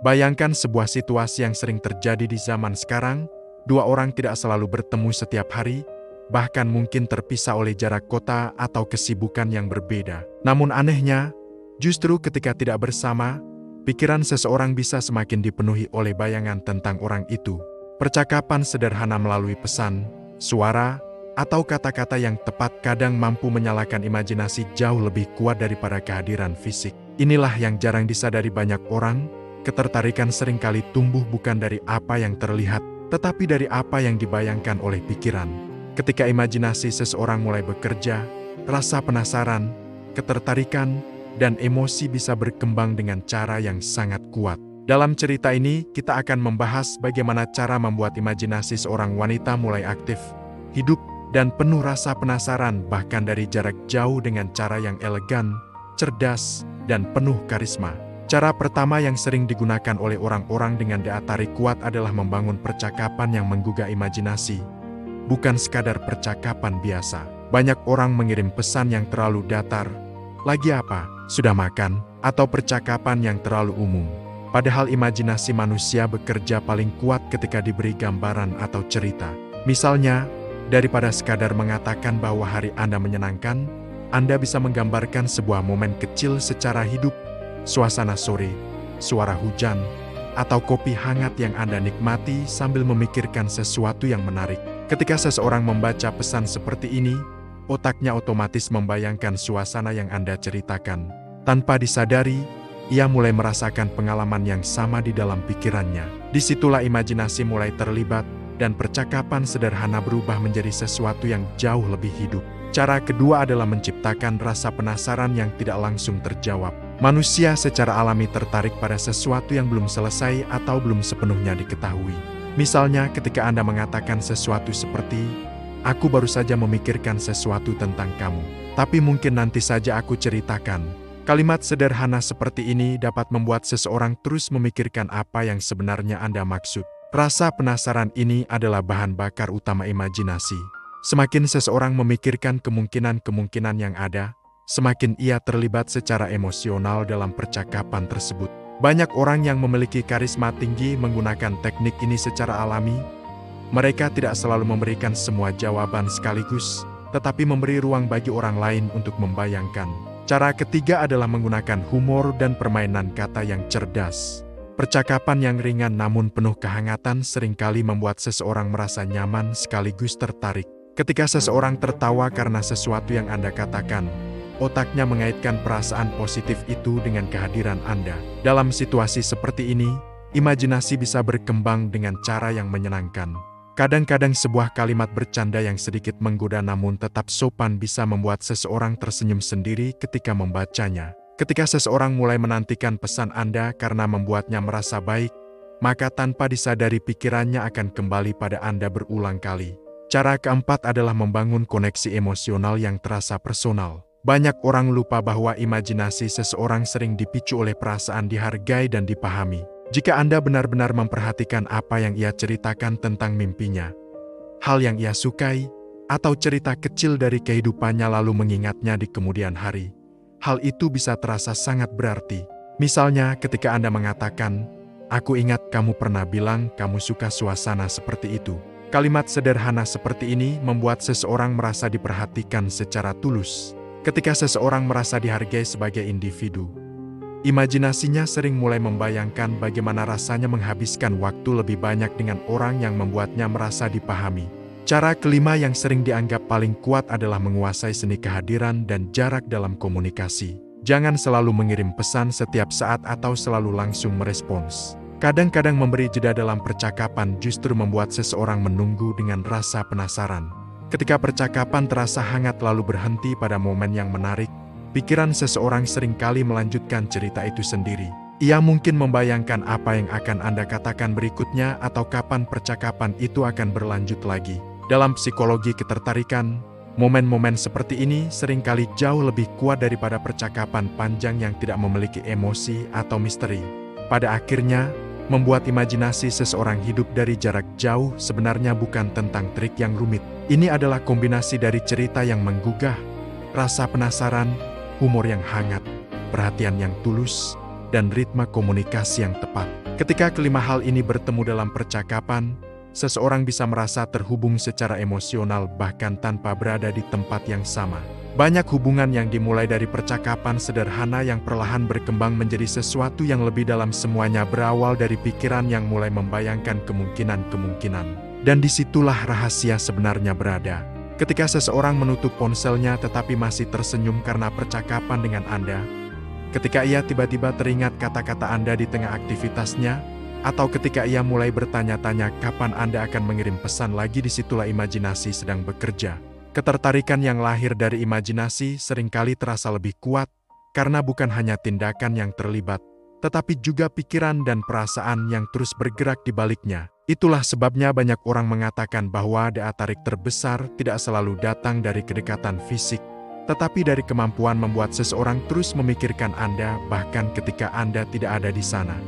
Bayangkan sebuah situasi yang sering terjadi di zaman sekarang, dua orang tidak selalu bertemu setiap hari, bahkan mungkin terpisah oleh jarak kota atau kesibukan yang berbeda. Namun anehnya, justru ketika tidak bersama, pikiran seseorang bisa semakin dipenuhi oleh bayangan tentang orang itu. Percakapan sederhana melalui pesan, suara, atau kata-kata yang tepat kadang mampu menyalakan imajinasi jauh lebih kuat daripada kehadiran fisik. Inilah yang jarang disadari banyak orang, ketertarikan seringkali tumbuh bukan dari apa yang terlihat, tetapi dari apa yang dibayangkan oleh pikiran. Ketika imajinasi seseorang mulai bekerja, rasa penasaran, ketertarikan, dan emosi bisa berkembang dengan cara yang sangat kuat. Dalam cerita ini, kita akan membahas bagaimana cara membuat imajinasi seorang wanita mulai aktif, hidup, dan penuh rasa penasaran bahkan dari jarak jauh dengan cara yang elegan, cerdas, dan penuh karisma. Cara pertama yang sering digunakan oleh orang-orang dengan daya tarik kuat adalah membangun percakapan yang menggugah imajinasi. Bukan sekadar percakapan biasa. Banyak orang mengirim pesan yang terlalu datar, "Lagi apa? Sudah makan?" atau percakapan yang terlalu umum. Padahal imajinasi manusia bekerja paling kuat ketika diberi gambaran atau cerita. Misalnya, daripada sekadar mengatakan bahwa hari Anda menyenangkan, Anda bisa menggambarkan sebuah momen kecil secara hidup, suasana sore, suara hujan, atau kopi hangat yang Anda nikmati sambil memikirkan sesuatu yang menarik. Ketika seseorang membaca pesan seperti ini, otaknya otomatis membayangkan suasana yang Anda ceritakan. Tanpa disadari, ia mulai merasakan pengalaman yang sama di dalam pikirannya. Disitulah imajinasi mulai terlibat, dan percakapan sederhana berubah menjadi sesuatu yang jauh lebih hidup. Cara kedua adalah menciptakan rasa penasaran yang tidak langsung terjawab. Manusia secara alami tertarik pada sesuatu yang belum selesai atau belum sepenuhnya diketahui. Misalnya ketika Anda mengatakan sesuatu seperti, "Aku baru saja memikirkan sesuatu tentang kamu, tapi mungkin nanti saja aku ceritakan." Kalimat sederhana seperti ini dapat membuat seseorang terus memikirkan apa yang sebenarnya Anda maksud. Rasa penasaran ini adalah bahan bakar utama imajinasi. Semakin seseorang memikirkan kemungkinan-kemungkinan yang ada, semakin ia terlibat secara emosional dalam percakapan tersebut. Banyak orang yang memiliki karisma tinggi menggunakan teknik ini secara alami. Mereka tidak selalu memberikan semua jawaban sekaligus, tetapi memberi ruang bagi orang lain untuk membayangkan. Cara ketiga adalah menggunakan humor dan permainan kata yang cerdas. Percakapan yang ringan namun penuh kehangatan seringkali membuat seseorang merasa nyaman sekaligus tertarik. Ketika seseorang tertawa karena sesuatu yang Anda katakan, otaknya mengaitkan perasaan positif itu dengan kehadiran Anda. Dalam situasi seperti ini, imajinasi bisa berkembang dengan cara yang menyenangkan. Kadang-kadang sebuah kalimat bercanda yang sedikit menggoda namun tetap sopan bisa membuat seseorang tersenyum sendiri ketika membacanya. Ketika seseorang mulai menantikan pesan Anda karena membuatnya merasa baik, maka tanpa disadari pikirannya akan kembali pada Anda berulang kali. Cara keempat adalah membangun koneksi emosional yang terasa personal. Banyak orang lupa bahwa imajinasi seseorang sering dipicu oleh perasaan dihargai dan dipahami. Jika Anda benar-benar memperhatikan apa yang ia ceritakan tentang mimpinya, hal yang ia sukai, atau cerita kecil dari kehidupannya lalu mengingatnya di kemudian hari, hal itu bisa terasa sangat berarti. Misalnya ketika Anda mengatakan, "Aku ingat kamu pernah bilang kamu suka suasana seperti itu." Kalimat sederhana seperti ini membuat seseorang merasa diperhatikan secara tulus. Ketika seseorang merasa dihargai sebagai individu, imajinasinya sering mulai membayangkan bagaimana rasanya menghabiskan waktu lebih banyak dengan orang yang membuatnya merasa dipahami. Cara kelima yang sering dianggap paling kuat adalah menguasai seni kehadiran dan jarak dalam komunikasi. Jangan selalu mengirim pesan setiap saat atau selalu langsung merespons. Kadang-kadang memberi jeda dalam percakapan justru membuat seseorang menunggu dengan rasa penasaran. Ketika percakapan terasa hangat lalu berhenti pada momen yang menarik, pikiran seseorang seringkali melanjutkan cerita itu sendiri. Ia mungkin membayangkan apa yang akan Anda katakan berikutnya atau kapan percakapan itu akan berlanjut lagi. Dalam psikologi ketertarikan, momen-momen seperti ini seringkali jauh lebih kuat daripada percakapan panjang yang tidak memiliki emosi atau misteri. Pada akhirnya, membuat imajinasi seseorang hidup dari jarak jauh sebenarnya bukan tentang trik yang rumit. Ini adalah kombinasi dari cerita yang menggugah, rasa penasaran, humor yang hangat, perhatian yang tulus, dan ritme komunikasi yang tepat. Ketika kelima hal ini bertemu dalam percakapan, seseorang bisa merasa terhubung secara emosional bahkan tanpa berada di tempat yang sama. Banyak hubungan yang dimulai dari percakapan sederhana yang perlahan berkembang menjadi sesuatu yang lebih dalam, semuanya berawal dari pikiran yang mulai membayangkan kemungkinan-kemungkinan. Dan disitulah rahasia sebenarnya berada. Ketika seseorang menutup ponselnya tetapi masih tersenyum karena percakapan dengan Anda, ketika ia tiba-tiba teringat kata-kata Anda di tengah aktivitasnya, atau ketika ia mulai bertanya-tanya kapan Anda akan mengirim pesan lagi, disitulah imajinasi sedang bekerja. Ketertarikan yang lahir dari imajinasi seringkali terasa lebih kuat, karena bukan hanya tindakan yang terlibat, tetapi juga pikiran dan perasaan yang terus bergerak di baliknya. Itulah sebabnya banyak orang mengatakan bahwa daya tarik terbesar tidak selalu datang dari kedekatan fisik, tetapi dari kemampuan membuat seseorang terus memikirkan Anda bahkan ketika Anda tidak ada di sana.